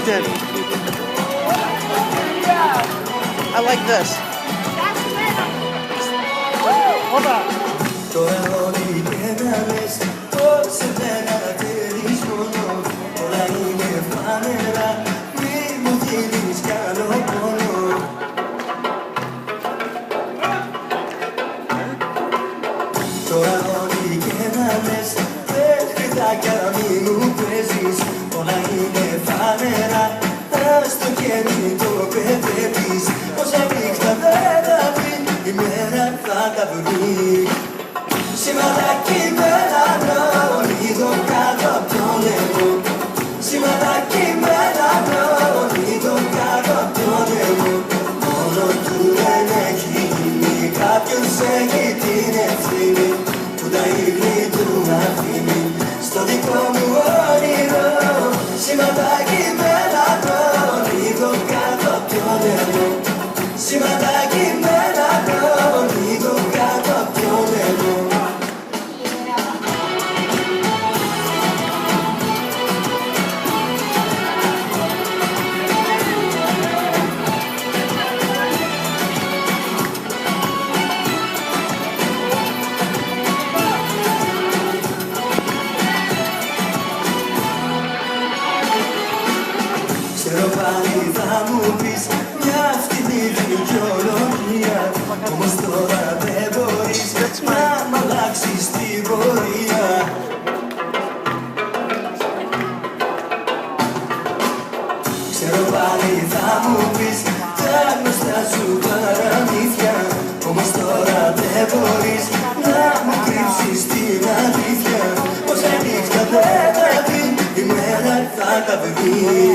did. I like this. Hold on. Όλα είναι φανερά, άστο και μην το παιδεύεις. Όσα νύχτα δεν θα βρει, η μέρα θα τα βρει. Σηματάκι μελανό, λίγο κάτω απ' το νερό. Σηματάκι μελανό, λίγο κάτω απ' το νερό. Μόνο του δεν έχει γίνει, κάποιος έχει την ευθύνη που τα ίχνη του αφήνει στο δικό μου όνειρο. Σηματάκι μελανό, λίγο κάτω απ' το νερό. Σηματάκι μελανό, λίγο κάτω απ' το νερό. Ξέρω πάλι θα μου πεις μια φτηνή δικαιολογία, όμως τώρα δεν μπορείς να μ' αλλάξεις την πορεία. Ξέρω πάλι θα μου πεις τα γνωστά σου παραμύθια, όμως τώρα δεν μπορείς να μου κρύψεις την αλήθεια. Όσα νύχτα δεν θα βρει, η μέρα θα τα βρει.